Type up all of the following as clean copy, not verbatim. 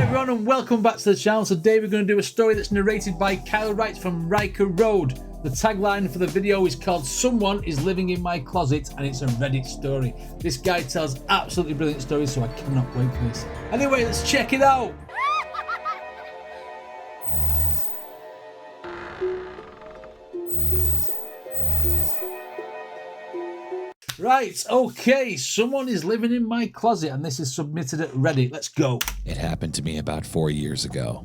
everyone, and welcome back to the channel. Today we're going to do a story that's narrated by WRIGHTS from Riker Road. The tagline for the video is called "Someone is Living in My Closet," and it's a Reddit story. This guy tells absolutely brilliant stories, so I cannot wait for this. Anyway, let's check it out. Right, okay, someone is living in my closet, and this is submitted at Reddit. Let's go. It happened to me about 4 years ago.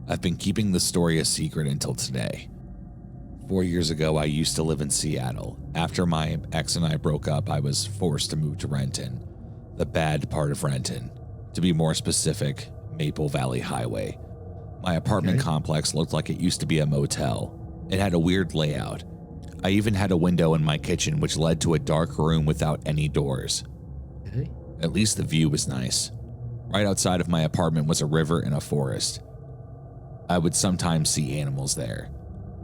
I've been keeping the story a secret until today. 4 years ago, I used to live in Seattle. After my ex and I broke up, I was forced to move to Renton, the bad part of Renton. To be more specific, Maple Valley Highway. My apartment complex looked like it used to be a motel. It had a weird layout. I even had a window in my kitchen which led to a dark room without any doors. At least the view was nice. Right outside of my apartment was a river and a forest. I would sometimes see animals there.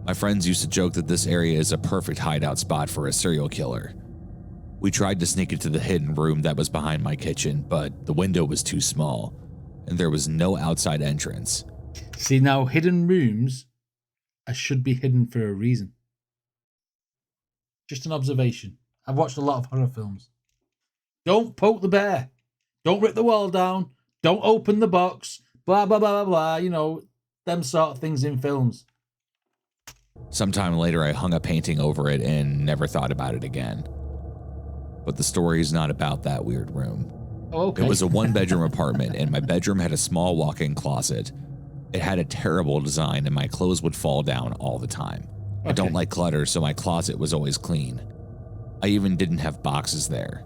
My friends used to joke that this area is a perfect hideout spot for a serial killer. We tried to sneak into the hidden room that was behind my kitchen, but the window was too small, and there was no outside entrance. See, now hidden rooms should be hidden for a reason. Just an observation. I've watched a lot of horror films. Don't poke the bear. Don't rip the wall down. Don't open the box. Blah, blah, blah, blah, blah. You know, them sort of things in films. Sometime later, I hung a painting over it and never thought about it again. But the story is not about that weird room. Oh, okay. It was a one-bedroom apartment, and my bedroom had a small walk-in closet. It had a terrible design, and my clothes would fall down all the time. I don't like clutter, so my closet was always clean. I even didn't have boxes there.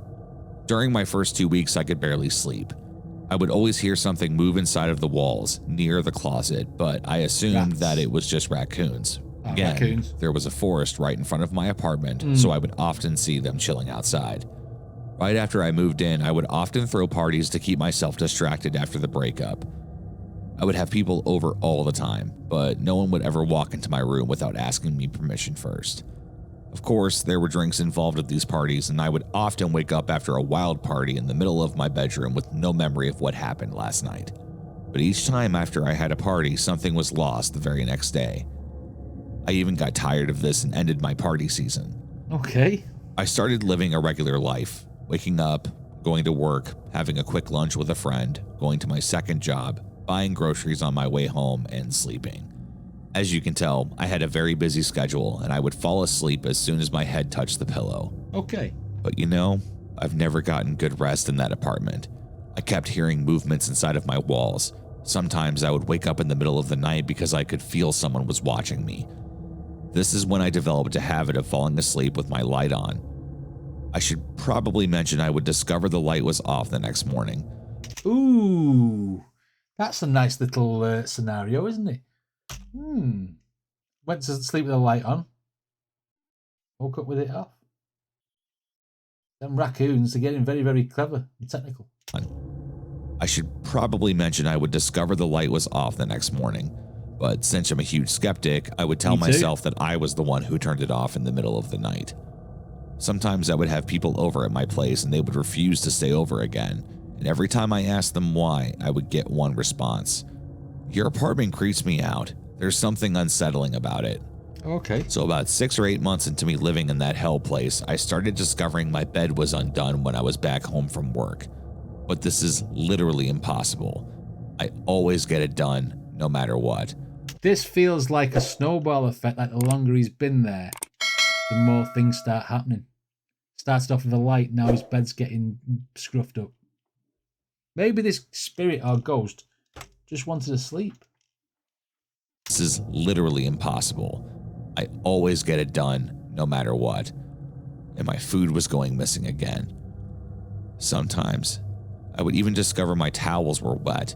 During my first 2 weeks, I could barely sleep. I would always hear something move inside of the walls near the closet, but I assumed that it was just raccoons. Again, raccoons. There was a forest right in front of my apartment, so I would often see them chilling outside. Right after I moved in, I would often throw parties to keep myself distracted after the breakup. I would have people over all the time, but no one would ever walk into my room without asking me permission first. Of course, there were drinks involved at these parties, and I would often wake up after a wild party in the middle of my bedroom with no memory of what happened last night. But each time after I had a party, something was lost the very next day. I even got tired of this and ended my party season. Okay. I started living a regular life, waking up, going to work, having a quick lunch with a friend, going to my second job, buying groceries on my way home, and sleeping. As you can tell, I had a very busy schedule, and I would fall asleep as soon as my head touched the pillow. Okay. But you know, I've never gotten good rest in that apartment. I kept hearing movements inside of my walls. Sometimes I would wake up in the middle of the night because I could feel someone was watching me. This is when I developed a habit of falling asleep with my light on. I should probably mention I would discover the light was off the next morning. Ooh. That's a nice little scenario, isn't it? Went to sleep with the light on. Woke up with it off. Them raccoons are getting very, very clever and technical. I should probably mention I would discover the light was off the next morning. But since I'm a huge skeptic, I would tell myself that I was the one who turned it off in the middle of the night. Sometimes I would have people over at my place and they would refuse to stay over again. And every time I asked them why, I would get one response. Your apartment creeps me out. There's something unsettling about it. Okay. So about 6 or 8 months into me living in that hell place, I started discovering my bed was undone when I was back home from work. But this is literally impossible. I always get it done, no matter what. This feels like a snowball effect, like the longer he's been there, the more things start happening. Started off with a light, now his bed's getting scruffed up. Maybe this spirit or ghost just wanted to sleep. This is literally impossible. I always get it done, no matter what. And my food was going missing again. Sometimes, I would even discover my towels were wet,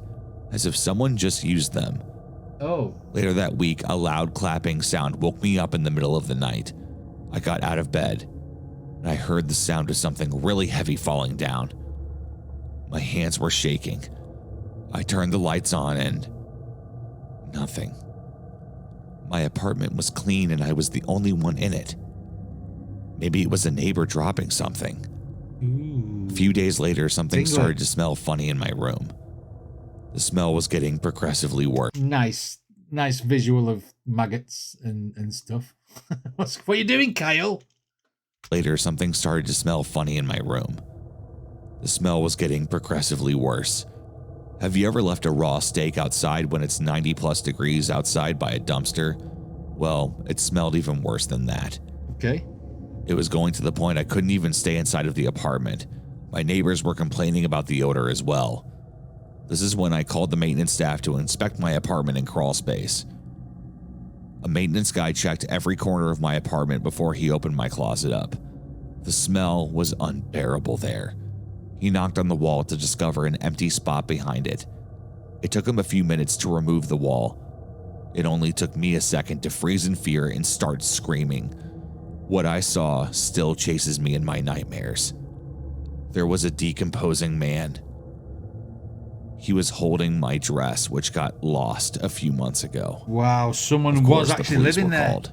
as if someone just used them. Oh. Later that week, a loud clapping sound woke me up in the middle of the night. I got out of bed, and I heard the sound of something really heavy falling down. My hands were shaking. I turned the lights on and nothing. My apartment was clean and I was the only one in it. Maybe it was a neighbor dropping something. A few days later, something started to smell funny in my room. The smell was getting progressively worse. Nice visual of maggots and stuff. What are you doing, Kyle? Later, something started to smell funny in my room. The smell was getting progressively worse. Have you ever left a raw steak outside when it's 90+ degrees outside by a dumpster? Well, it smelled even worse than that. Okay. It was going to the point I couldn't even stay inside of the apartment. My neighbors were complaining about the odor as well. This is when I called the maintenance staff to inspect my apartment and crawl space. A maintenance guy checked every corner of my apartment before he opened my closet up. The smell was unbearable there. He knocked on the wall to discover an empty spot behind it. It took him a few minutes to remove the wall. It only took me a second to freeze in fear and start screaming. What I saw still chases me in my nightmares. There was a decomposing man. He was holding my dress, which got lost a few months ago. Wow, someone was actually living there. Called.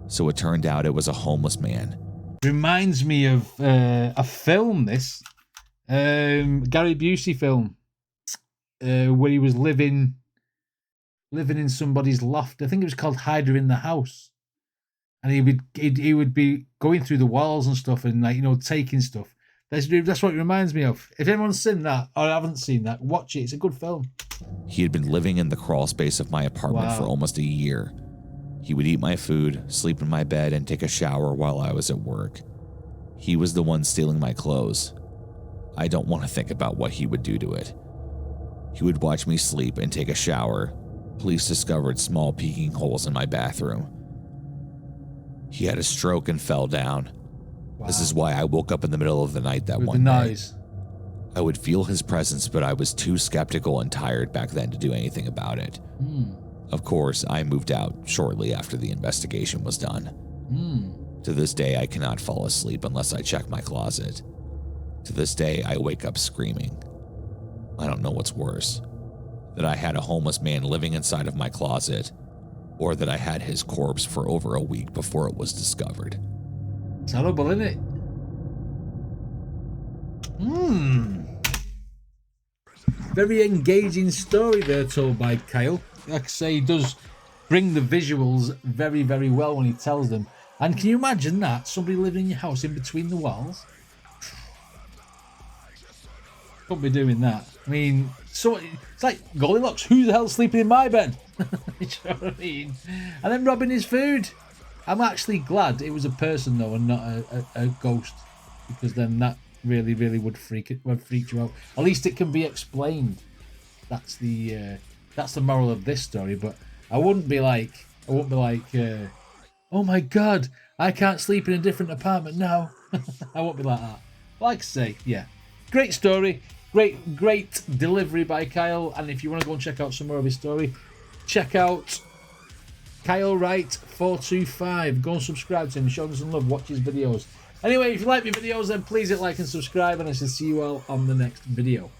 So it turned out it was a homeless man. Reminds me of a film, this. Gary Busey film. Where he was living in somebody's loft. I think it was called Hider in the House. And he would be going through the walls and stuff and, like, you know, taking stuff. That's what it reminds me of. If anyone's seen that or haven't seen that, watch it. It's a good film. He had been living in the crawl space of my apartment for almost a year. He would eat my food, sleep in my bed, and take a shower while I was at work. He was the one stealing my clothes. I don't want to think about what he would do to it. He would watch me sleep and take a shower. Police discovered small peeking holes in my bathroom. He had a stroke and fell down. Wow. This is why I woke up in the middle of the night that one day. I would feel his presence, but I was too skeptical and tired back then to do anything about it. Of course, I moved out shortly after the investigation was done. To this day, I cannot fall asleep unless I check my closet. To this day, I wake up screaming. I don't know what's worse, that I had a homeless man living inside of my closet, or that I had his corpse for over a week before it was discovered. It's horrible, isn't it? Very engaging story there told by Kyle. Like I say, he does bring the visuals very, very well when he tells them. And can you imagine that? Somebody living in your house in between the walls? Couldn't be doing that. I mean, so it's like Goldilocks. Who the hell's sleeping in my bed? You know what I mean? And then robbing his food. I'm actually glad it was a person though, and not a ghost, because then that really, really would freak you out. At least it can be explained. That's the moral of this story. But I wouldn't be like, oh my God, I can't sleep in a different apartment now. I won't be like that. Like I say, yeah, great story. Great delivery by Kyle. And if you want to go and check out some more of his story, check out Kyle Wright 425. Go and subscribe to him. Show him some love. Watch his videos. Anyway, if you like my videos, then please hit like and subscribe. And I shall see you all on the next video.